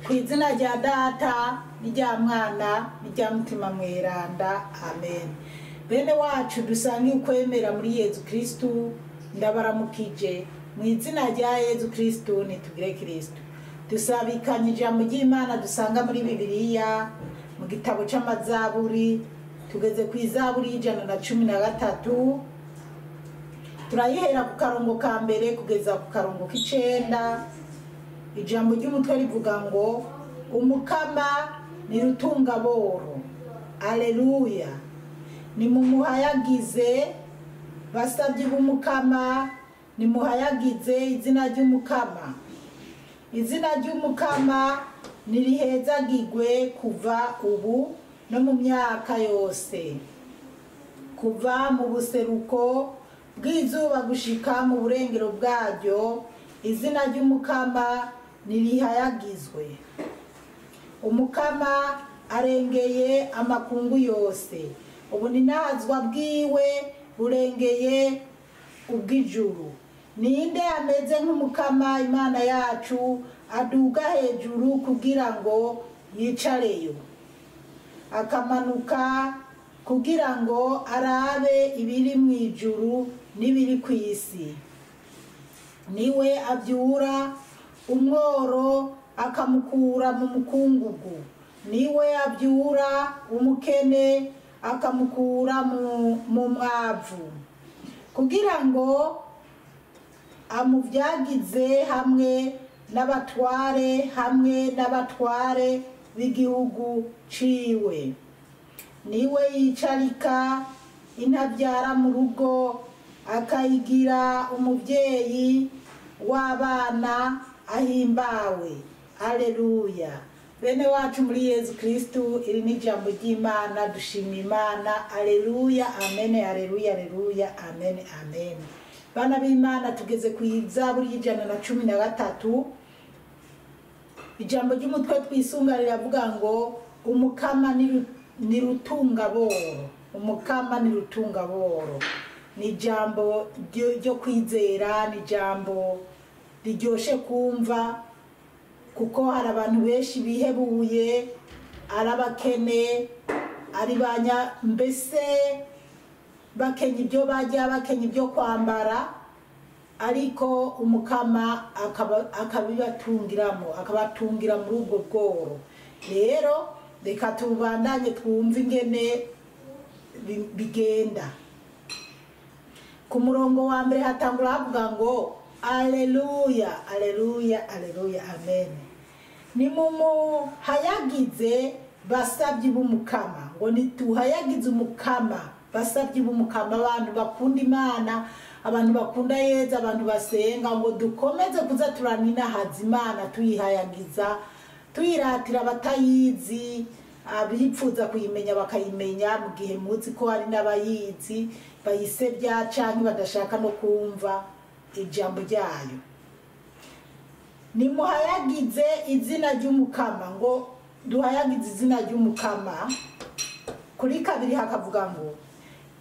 Kw'izina rya Data n'irya Mwana n'irya Mutima Mweranda, amen. Bene wacu dusangiye ukwemera muri Yezu Kristu, ndabaramukije mu izina rya Yezu Kristu nitugire Kristu. Dusabikanye ijambo ry'Imana dusanga muri Bibiliya mu gitabo c'amazaburi, tugeze ku izaburi y'113. Turayihera ku karongo ka mbere kugeza ku karongo k'icenda. Ijambo ry'umutwe rivuga ngo umukama ni rutungaboro. Aleluya. Ni mumuhayagize basavye b'umukama, ni muhayagize izina ry'umukama. Izina ry'umukama nirihezagirwe kuva ubu no mu myaka yose, kuva mu buseruko bw'izuba gushika mu burengero bwaryo. Izina ry'umukama nirihayagizwe. Umukama arengeye amakungu yose, ubuninazwa bwiwe burengeye ubw'ijuru. Ninde ameze nk'umukama Imana yacu, aduga hejuru kugira ngo yicareyo, akamanuka kugira ngo arabe ibiri mu ijuru n'ibiri ku isi. Niwe abyura umworo akamukura mu mukungugu, niwe abyura umukene akamukura mu mwavu, kugira ngo amuvyagize hamwe n'abatware b'igihugu ciwe. Niwe yicarika intabyara mu rugo, akayigira umuvyeyi w'abana ahimbawe. Aleluya. Bene wacu muri Yezu Kristu, iri ni ijambo ry'Imana, dushima Imana. Aleluya, amen, aleluya, aleluya, amen, amen. Bana b'Imana, tugeze ku izaburi y'113. Ijambo ry'umutwe twisunga riravuga ngo umukama ni rutungaboro. Umukama ni rutungaboro. Ni ijambo ryo kwizera, ni ijambo riryoshe kumva, kuko hari abantu benshi bihebuye, ari abakene, ari mbese bakenya ibyo barya, bakenya ibyo kwambara, ariko umukama akabibatungiramo, akabatungira muri ubwo bworo. Rero reka tubandanye twumve ingene bigenda. Ku murongo wa mbere hatangura havuga ngo aleluya, aleluya, aleluya, amen. Ni mumuhayagize basavye b'umukama, ngo nituhayagize umukama basavye b'umukama. Abantu bakunda Imana, abantu bakunda Yezu, abantu basenga, ngo dukomeze kuza turaninahaza Imana, tuyihayagiza, tuyiratira abatayizi, abipfuza kuyimenya bakayimenya, mu gihe muzi ko hari n'abayizi bayisebya canke badashaka no kumva ijambo ryayo. Nimuhayagize izina ry'umukama, ngo duhayagize izina ry'umukama. Kuri kabiri hakavuga ngo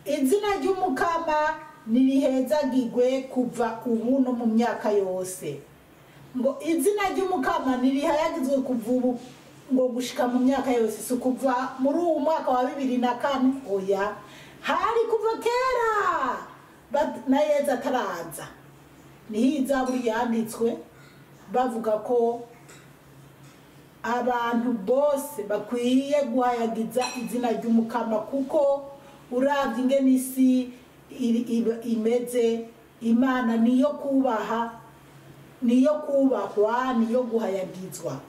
izina ry'umukama nirihezagirwe kuva ubu no mu myaka yose. Ngo izina ry'umukama nirihayagizwe kuva ubu ngo gushika mu myaka yose, si kuva muri uwo mwaka wa 2004. Oya, hari kuva kera na Yezu ataraza. Niho izaburi yanditswe bavuga ko abantu bose bakwiye guhayagiza izina ry'umukama, kuko uravye ingene isi imeze, Imana niyo kubaha, niyo kubahwa, niyo guhayagizwa.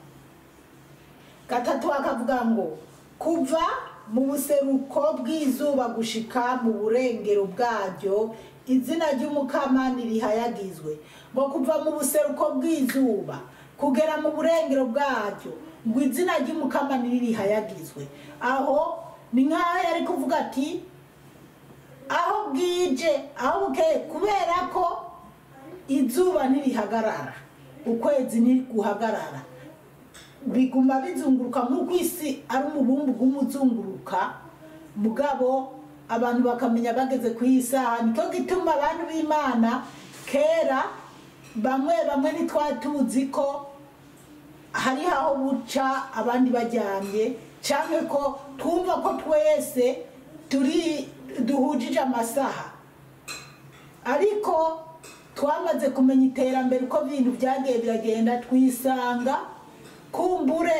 Gatatu akavuga ngo kuva mu buseruko bw'izuba gushika mu burengero bwaryo, izina ry'umukama nirihayagizwe. Ngo kuva mu buseruko bw'izuba kugera mu burengero bwaryo, ngo izina ry'umukama nirihayagizwe. Aho ni nkaho yari kuvuga ati aho bwije, aho bukeye, kubera ko izuba ntirihagarara, ukwezi ntiguhagarara, biguma bizunguruka nk'uko isi ari umubumbu gumuzunguruka. Mugabo abantu bakamenya bageze ku isaha. Nicyo gituma abantu b'Imana kera bamwe ntitwatuzi ko hari aho buca abandi bajyanye cyane ko twumva ko twese duhujije amasaha ariko twamaze kumenya iterambere uko ibintu byagiye biragenda twisanga kumbure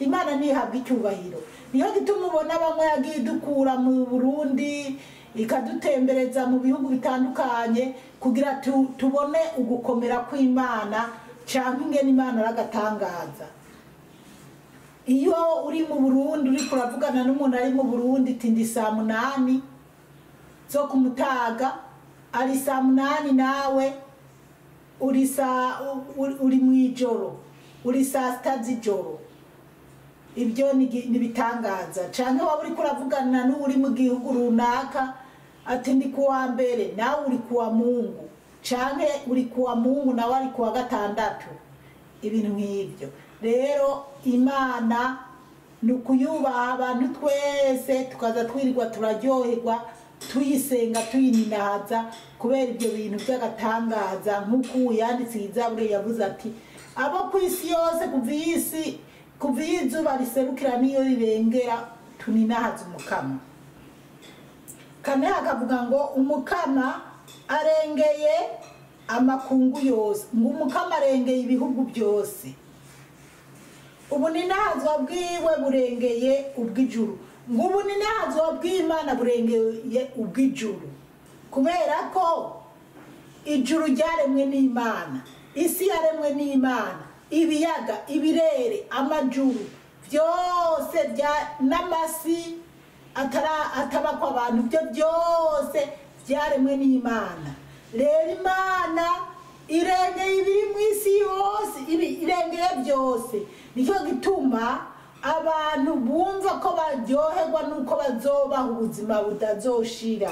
Imana ntihabwa icyubahiro niyo gituma ubona bamwe yagiye dukura mu Burundi ikadutembereza mu bihugu bitandukanye kugira tubone ugukomera kw'Imana cyangwa ingene Imana aragatangaza. Iyo uri mu Burundi uri kuravugana n'umuntu ari mu Burundi tindi saa 8 zo kumutaga ari saa 8 nawe uri mu ijoro uri saa 6 z'ijoro. Ibyo ni bitangaza cyane waba uri kuravugana n'uri mu gihugu runaka ati ndi kuwa mbere nawe uri kuwa Mungu cyane uri kuwa Mungu nawe ari kuwa gatandatu. Ibintu nk'ibyo rero Imana nukuyubaha abantu twese tukaza twirirwa turaryoherwa tuyisenga tuyininahaza kubera ibyo bintu by'agatangaza nk'uko yanditse Zaburi yavuze ati abo ku isi yose kuva izuba riserukira niyo rirengera tuninahaza umukama. Kane akavuga ngo umukama arengeye amakungu yose ngo umukama arengeye ibihugu byose. Ubuninahazwa bwiwe burengeye ubw'ijuru ngo ubuninahazwa bw'Imana burengeye ubw'ijuru kubera ko ijuru ryaremwe n'Imana, isi yaremwe n'Imana, ibiyaga, ibirere, amajuru byose n'amasi ataba kwa abantu byo byose byaremwe n'Imana. Rero Imana irengeye ibiri mu isi yose irengeye byose. Nicyo gituma abantu bumva ko baryoherwa nuko bazobaha ubuzima butazoshira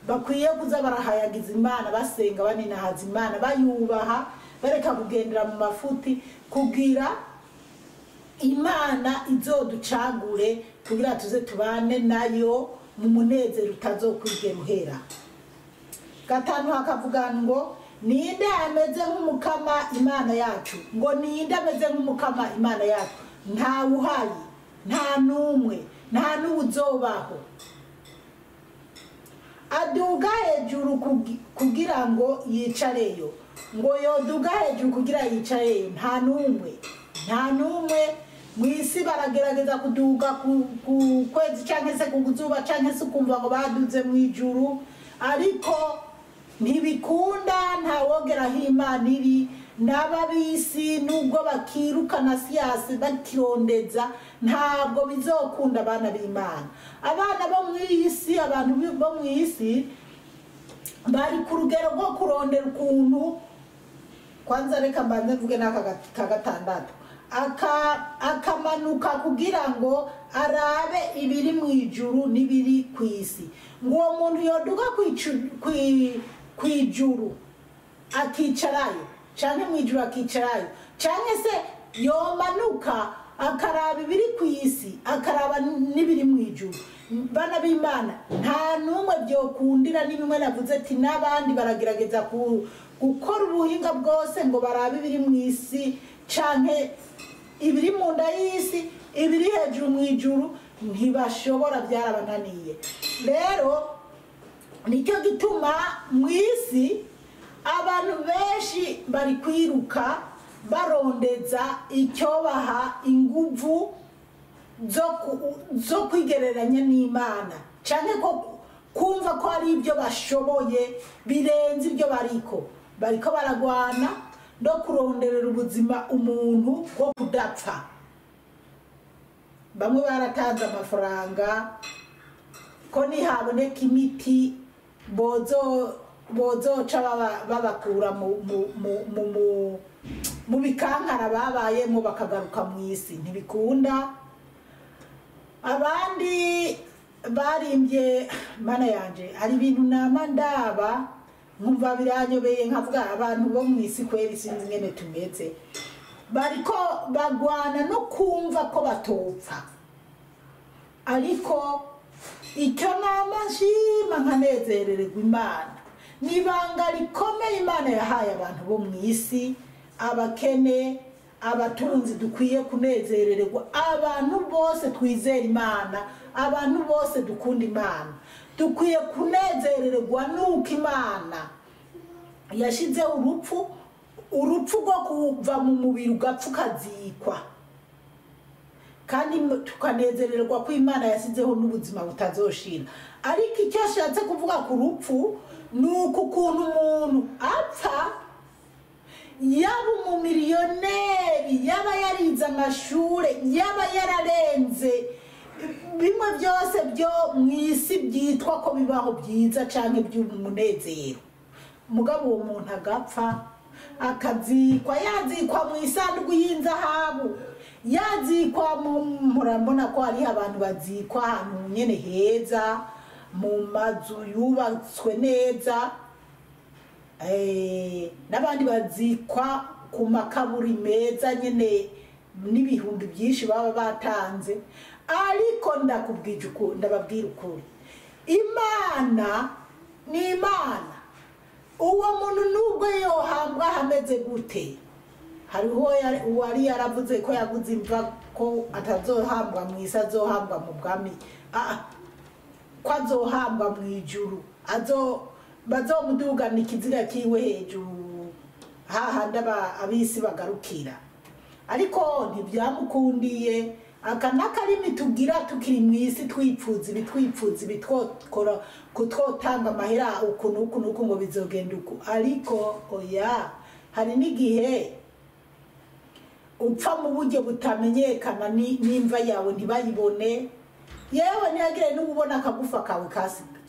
bakwiye kuza barahayagiza Imana basenga baninahaza Imana bayubaha bareka kugendera mu mafuti kugira Imana izoducagure kugira tuze tubane nayo mu munezero utazokwigera uhera. Gatanu hakavuga ngo ninde ameze nk'umukama Imana yacu ngo ninde ameze nk'umukama Imana yacu nta uhari nta numwe nta n'uzobaho. Aduga hejuru kugira ngo yicareyo ngo yoduga hejuru kugira yicareyo nta numwe mu isi baragerageza kuduga ku kwezi cyangwa se ku zuba cyangwa se kumva ngo baduze mu ijuru ariko ntibikunda nta wogeraho Imana iri n'ababisi nubwo bakirukana siyasi bakirondeza ntabwo bizokunda abana b'Imana. Abana bo mu isi abantu bo mu isi bari ku rugero rwo kurondera ukuntu kwanza reka mbanze mvuge n'aka gatandatu akamanuka kugira ngo arabe ibiri mu ijuru n'ibiri ku isi ngo uwo muntu yoduga kwijuru akicarayo cyane mu ijuru akicarayo cyane se yomanuka akaraba ibiri ku isi akaraba n'ibiri mu ijuru. Bana b'Imana nta numwe byokundira n'imwe navuze ati n'abandi baragerageza gukora ubuhinga bwose ngo barabe ibiri mu isi canke ibiri mu nda y'isi ibiri hejuru mu ijuru ntibashobora byarabananiye. Rero nicyo gituma mu isi abantu benshi bari kwiruka barondeza icyobaha inguvu zo kwigereranya n'Imana cyane ko kumva ko ari ibyo bashoboye birenze ibyo bariko baragwana no kuronderera ubuzima umuntu wo kudapfa. Bamwe baratanze amafaranga ko nihaboneka imiti bozoca babakura mu bikankara babayemo bakagaruka mu isi ntibikunda. Abandi barimbye Mana yanje hari ibintu nama ndaba nkumva biranyobeye nkavuga abantu bo mu isi kweri sinzi ngene tumeze bariko bagwana no kumva ko batopfa ariko icyo nama nshima nkanezerererwa Imana nibanga rikomeye Imana yahaye abantu bo mu isi abakene abatunzi dukwiye kunezererwa, abantu bose twizera Imana, abantu bose dukunda Imana dukwiye kunezererwa nuko Imana yashizeho urupfu rwo kuva mu mubiri ugapfa ukazikwa, kandi tukanezererwa ko Imana yasizeho n'ubuzima butazoshira. Ariko icyo ashatse kuvuga ku rupfu ni ukuntu umuntu apfa, yaba umumiliyoneri, yaba yarize amashure, yaba yararenze bimwe byose byo mu isi byitwa ko bibaho byiza canke by'umunezero, mugabo uwo muntu agapfa akazikwa, yazikwa mu isanduku y'inzahabu, yazikwa murambona ko hari abantu bazikwa ahantu nyene heza mu mazu yubatswe neza, n'abandi bazikwa ku makaburi meza nyene n'ibihumbi byinshi baba batanze. Ariko ndababwira ukuri, Imana ni Imana. Uwo muntu nubwo yohambwa hameze gute, hariho uwari yaravuze ko yaguze imva ko atazohambwa mu isi, azohambwa mu bwami, ko azohambwa mu ijuru, bazomudugana ikiziga kiwe hejuru hahandi abisi bagarukira. Ariko ntibyamukundiye, aka n'akarimi tugira tukiri mu isi twipfuza ibitwokora kutwotanga amahera uku nuku ngo bizogenda uku. Ariko oya, hari n'igihe upfa mu buryo butamenyekana, n'imva yawe ntibayibone, yewe ntihagire n'ububona akagufa kawe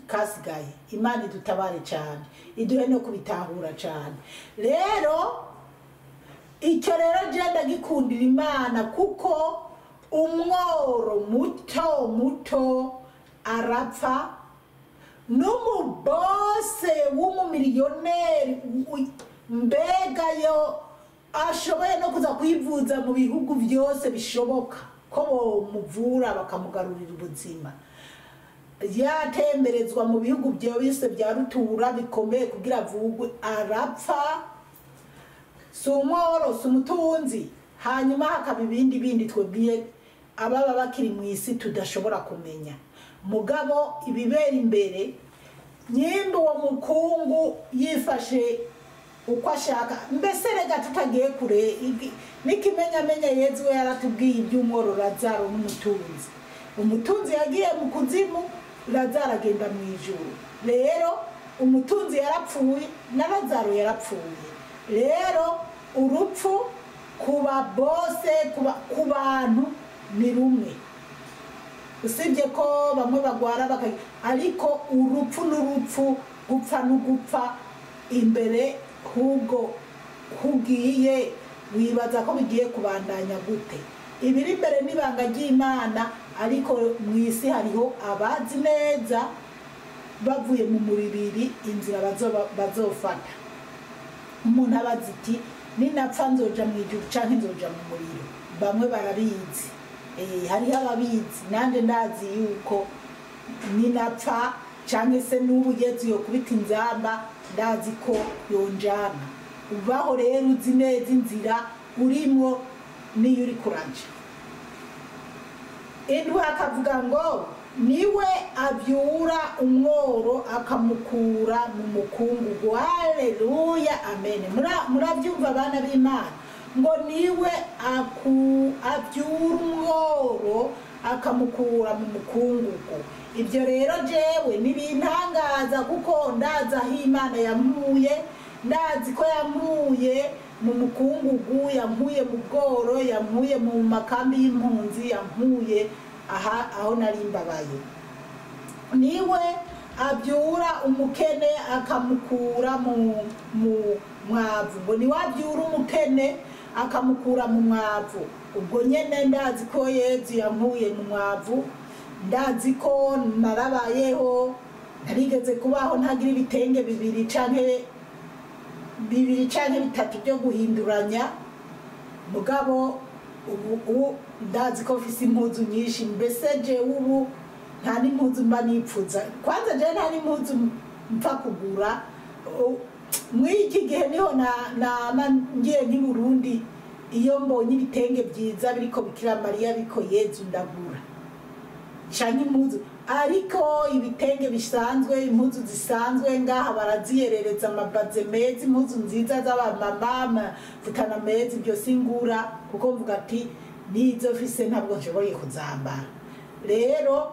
kasigaye. Imana idutabare cyane, iduhe no kubitahura cyane. Rero icyo rero je ndagikundira Imana, kuko umworo muto arapfa, n'umubose w'umumiliyoneri mbega yo ashoboye no kuza kwivuza mu bihugu byose bishoboka ko bomuvura bakamugarurira ubuzima, yatemberezwa mu bihugu byose bya rutura bikomeye kugira avugwe, arapfa. Si umworo, si umutunzi. Hanyuma hakaba ibindi twebwiye ababa bakiri mu isi tudashobora kumenya. Mugabo ibibera imbere, nyimba uwo mukungu yifashe uko ashaka, mbese rega tutagiye kure, n'ikimenyamenya Yezu we yaratubwiye iby'umworo Lazaro n'umutunzi. Umutunzi yagiye mu kuzimu, Lazaro agenda mu ijuru. Rero umutunzi yarapfuye na Lazaro yarapfuye. Rero urupfu kuba bose ku bantu ni rumwe, usibye ko bamwe bagwara ariko urupfu n'urupfu, gupfa n'ugupfa. Imbere hubwo hugiye wibaza ko bigiye kubandanya gute. Ibiri imbere n'ibanga ry'Imana, ariko mu isi hariho abazi neza bavuye mu muribiri inzira bazofata. Umuntu abazi iti ninapfa nzoja mu ijuru canke nzoja mu muriro. Bamwe barabizi, hariho ababizi, nanje ndazi yuko ninapfa canke se n'ubu Yezu yokubita inzamba, ndazi ko yonjana. Ubaho rero uzi neza inzira urimo niyo uri kuraja. Indwi akavuga ngo niwe abyura umworo akamukura mu mukungugu. Haleluya, amen. Murabyumva abana b'Imana, ngo niwe abyura umworo akamukura mu mukungugu. Ibyo rero jewe nibintangaza, kuko ndaza aho Imana yankuye, ndazi ko yankuye mu mukungugu, yankuye mu bworo, yankuye mu makambi y'impunzi, yankuye aho nari mbabaye. Niwe abyura umukene akamukura mu mwavu. Ngo niwe abyura umukene akamukura mu mwavu. Ubwo nyene ndazi ko Yezu yankuye mu mwavu, ndazi ko narabayeho, narigeze kubaho ntagira ibitenge bibiri canke bitatu byo guhinduranya. Mugabo ubu ndazi ko mfise impuzu nyinshi, mbese je ubu nta n'impuzu mba nipfuza. Kwanza je nta n'impuzu mpfa kugura. Mw'iki gihe niho ngiye nk'i Burundi iyo mbonye ibitenge byiza biriko Bikira Mariya biko Yezu ndagura canke impuzu, ariko ibitenge bisanzwe, impuzu zisanzwe ngaha baraziyerereza amabaze meza, impuzu nziza z'abamama futana meza, ibyo singura kuko mvuga ati nizo fise ntabwo nshoboye kuzambara. Rero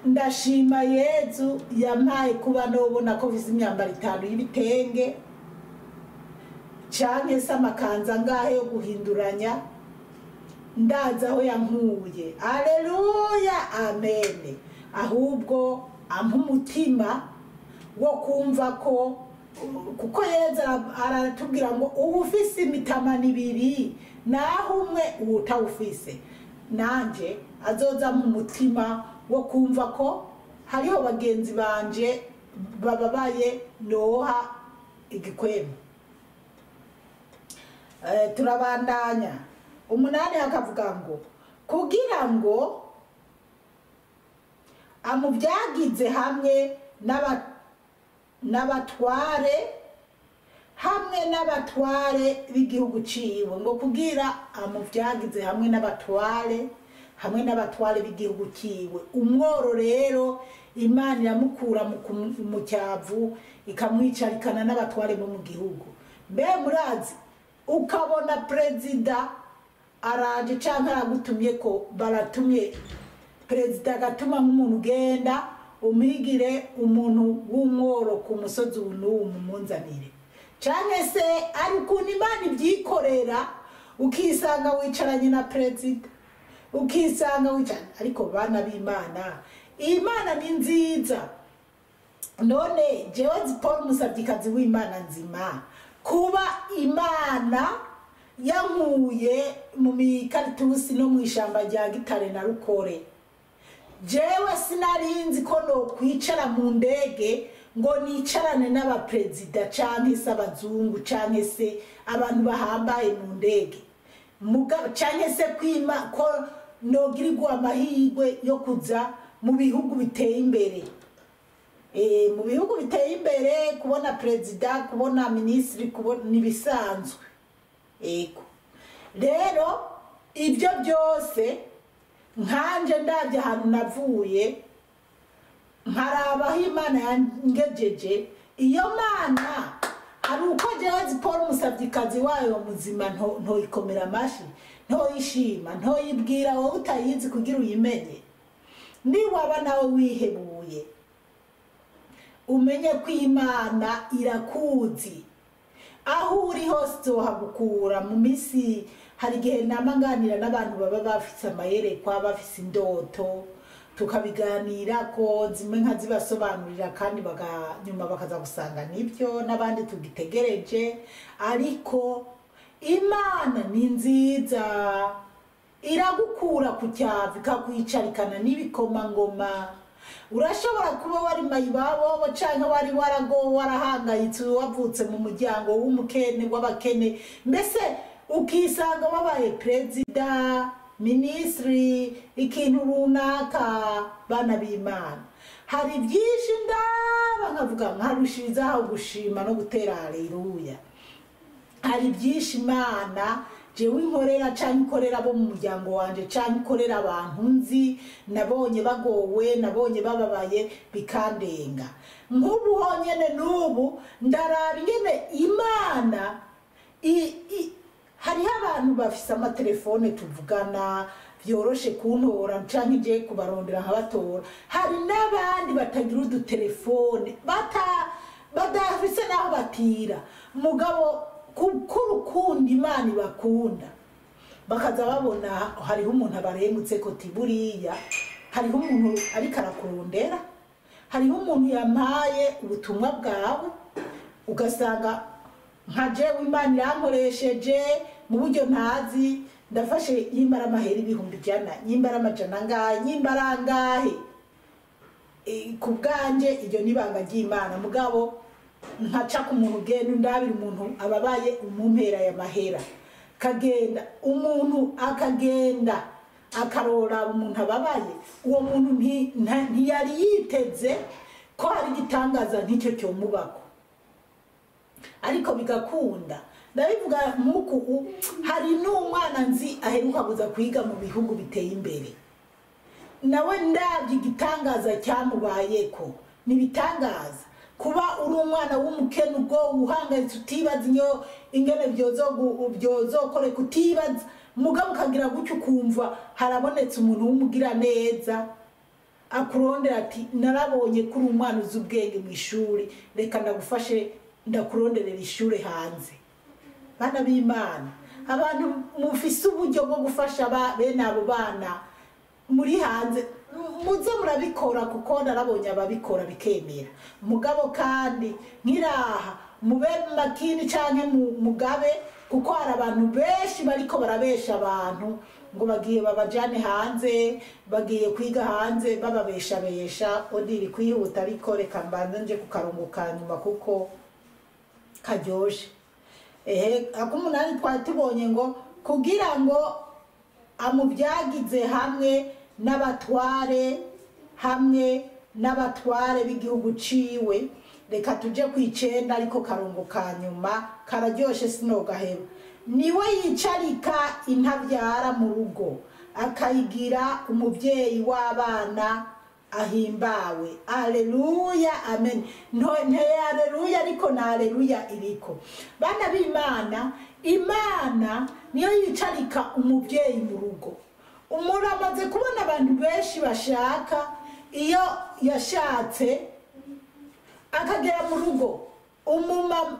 ndashima Yezu yampaye kuba nobona ko mfise imyambaro 5 y'ibitenge canke se amakanza ngahe yo guhinduranya, ndaza aho yankuye. Aleluya, amen. Ahubwo ampa umutima wo kumva ko, kuko Yezu aratubwira ngo ubu ufise imitamana 2 naho umwe utawufise, nanje azoza mu mutima wo kumva ko hariho bagenzi banje bababaye noha igikwemu. Turabandanya 8 hakavuga ngo kugira ngo amubyagize hamwe n'abatware b'igihugu ciwe, ngo kugira amubyagize hamwe n'abatware b'igihugu ciwe. Umworo rero Imana iramukura mu cyavu ikamwicarikana n'abatware bo mu gihugu. Mbe murazi ukabona perezida araje canke aragutumye ko baratumye perezida agatuma nk'umuntu ugenda umwigire umuntu w'umworo ku musozi umunzanire, canke se ari ukuntu Imana ibyikorera ukisanga wicaranye na perezida, ukisanga wicaranye. Ariko bana b'Imana, Imana ni nziza. None jewe Paul Musabyikazi w'Imana nzima, kuba Imana yankuye mu mikaritusi no mu ishamba rya Gitare na Rukore, jewe sinarinzi ko no kwicara mu ndege ngo nicarane n'abaperezida canke se abazungu canke se abantu bahambaye mu ndege, canke se kwima ko nogirirwa amahirwe yo kuza mu bihugu biteye imbere. Mu bihugu biteye imbere kubona perezida, kubona ministri, kubona nibisanzwe. Ego rero ibyo byose nkanje ndabye ahantu navuye nkarabaho Imana yangejeje. Iyo Mana ari uko jewe Paul Musabyikazi wayo muzima ntoyikomera amashi, ntoyishima, ntoyibwira wowe utayizi kugira uyimenye. Niwaba nawe wihebuye umenye ko Imana irakuzi, aho uri hose zohagukura. Mu misi hari igihe namanganira n'abantu baba bafise amayerekwa, bafise indoto, tukabiganira ko zimwe nkazibasobanurira kandi nyuma bakaza gusanga nibyo n'abandi tugitegereje. Ariko Imana ni nziza, iragukura ku cyavu ikakwicarikana n'ibikomangoma. Urashobora kuba wari mayibabobo canke wari warahangayitse, wavutse mu muryango w'umukene w'abakene, mbese ukisanga wabaye perezida, ministri, ikintu runaka. Bana b'Imana, hari byinshi ndaba nkavuga nkarushirizaho gushima no gutera haleluya. Hari byinshi Imana jewe inkorera canke ikorera bo mu muryango wanje canke ikorera abantu nzi, nabonye bagowe, nabonye bababaye bikandenga. Nk'ubu honyene n'ubu ndaraba ingene Imana hariho abantu bafise amatelefone tuvugana vyoroshe kuntora canke je kubarondera nkabatora. Hari n'abandi batagira udutelefone badafise naho batira, mugabo kurukundi Imana ibakunda bakaza babona hariho umuntu abaremutse ko tiburiya, hariho umuntu ariko arakurondera, hariho umuntu yampaye ubutumwa bwawe, ugasanga nka jewe Imana irankoresheje mu buryo ntazi. Ndafashe nyimbara amahera 100, nyimbara amajana ngahe, nyimbara angahe, ku bwanje iryo nibanga ry'Imana. Mugabo nkaca ku muntu ugenda ndabira umuntu ababaye umumpera ya mahera, kagenda umuntu akagenda akarora umuntu ababaye, uwo muntu ntiyari yiteze ko hari igitangaza nk'icyo cyomubako, ariko bigakunda. ndabivuga nk'uku hari n'umwana nzi aheruka kuza kwiga mu bihugu biteye imbere nawe ndabye igitangaza cyamubayeko nibitangaza kuba uri umwana w'umukene ubwo uhangayitse utibaza ingene byozokore kutibaza mugabo ukagira gutyo ukumva harabonetse umuntu w'umugira neza akurondera ati narabonye kuri umwana uzi ubwenge mu ishuri reka ndagufashe ndakuronderera ishuri hanze. Bana b'Imana abantu mufise uburyo bwo gufasha bene abo bana muri hanze muze murabikora kuko narabonye ababikora bikemera mugabo kandi nkiraha mube makini canke mugabe kuko hari abantu benshi bariko barabesha abantu ngo bagiye babajane hanze bagiye kwiga hanze bababeshabesha odiri kwihuta ariko reka mbanze nje kukarongoka nyuma kuko karyoshe. Akumunani twatubonye ngo kugira ngo amubyagize hamwe n'abatware b'igihugu ciwe. Reka tuje kw'icenda ariko karongo ka nyuma kararyoshe sinogaheba. Niwe yicarika intabyara mu rugo akayigira umuvyeyi w'abana ahimbawe. Aleluya, amen. Nte aleluya ariko na aleluya iriko. Bana b'Imana, Imana niyo yicarika umuvyeyi mu rugo. Umuntu amaze kubona abantu benshi bashaka iyo yashatse akagera mu rugo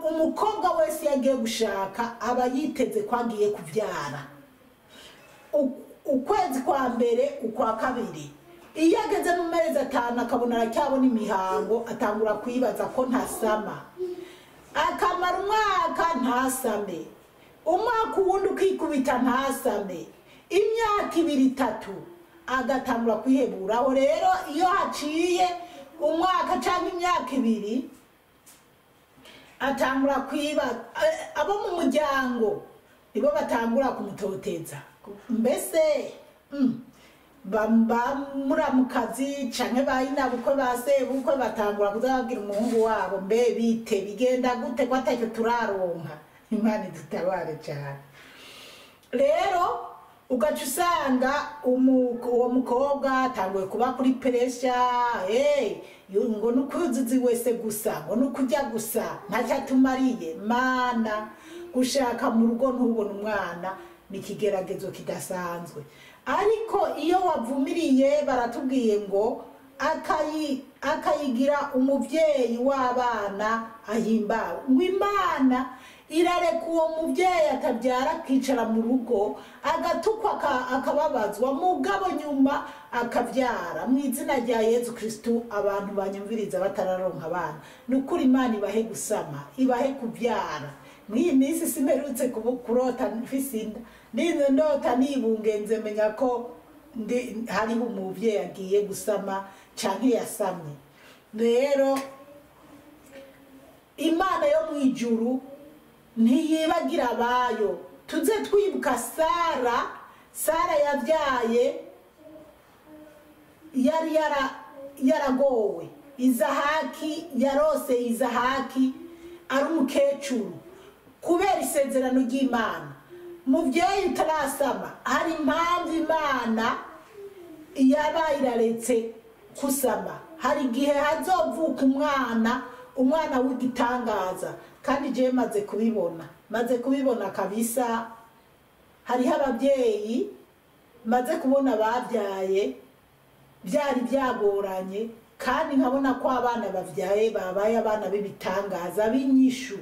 umukobwa wese yagiye gushaka aba yiteze ko agiye kuvyara. Ukwezi kwa mbere ukwa kabiri iyo ageze mu mezi 5 akabona aracyabona imihango atangura kwibaza ko ntasama akamara umwaka ntasame umwaka wundi ukikubita ntasame imyaka 2-3 agatangura kwihebura. Aho rero iyo haciye umwaka cyangwa imyaka 2 atangura kwibaza abo mu muryango nibo batangura kumutoteza mbese muramukazi canke bayinabukwe basebukwe batangura kuzababwira umuhungu wabo mbe bite bigenda gute ko atacyo turaronka. Imana dutabare cyane. Rero ugaca usanga uwo mukobwa atanguye kuba kuri presha ngo nukuzuzi wese gusa ngo nukujya gusa ntacyatumariye. Mana gushaka mu rugo ntubona umwana ni kigeragezo kidasanzwe ariko iyo wavumiriye baratubwiye ngo akayigira umuvyeyi w'abana ahimbawe. Ngo Imana irareka uwo muvyeyi atabyara akicara mu rugo agatukwa akababazwa mugabo nyuma akavyara. Mu izina rya Yesu Kristo abantu banyumviriza batararonka abana nukuri Imana ibahe gusama ibahe kuvyara. Mwiyi minsi simerutse kurota mfisinda ndinze ndota nibungenze menya ko hari umuvyeyi agiye gusama canke yasamye. Rero Imana yo mwijuru ntiyibagira abayo. Tuze twibuka Sara yabyaye yari yaragowe. Izahaki yarose Izahaki ari umukecuru kubera isezerano ry'Imana. Muvyeyi utarasama hari impamvu Imana yaba iraretse kusama. Hari igihe hazovuka umwana w'igitangaza kandi je maze kubibona kabisa. Hariho ababyeyi maze kubona babyaye byari byagoranye kandi nkabona ko abana bavyaye babaye abana b'ibitangaza b'inyishu.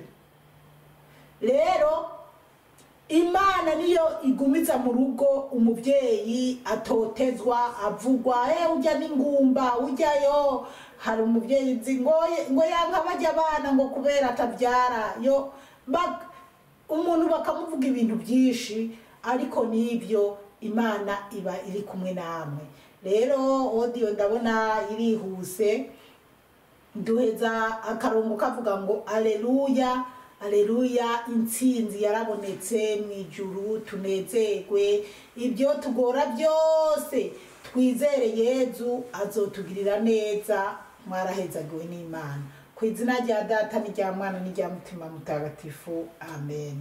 Rero Imana niyo igumiza mu rugo umuvyeyi atotezwa avugwa ujya n'ingumba ujyayo. Hari umuvyeyi nzi ngo yanka bajya abana ngo kubera atabyara yo umuntu bakamuvuga ibintu byinshi ariko nibyo Imana iba iri kumwe namwe. Rero audio ndabona irihuse duheza akarongo kavuga ngo aleluya aleluya intsinzi yarabonetse mu ijuru tunezerwe ibyo tugora byose twizere Yezu azotugirira neza. Mwarahezagiwe n'Imana. ku izina rya data n'irya mwana n'irya mutima mutagatifu amen.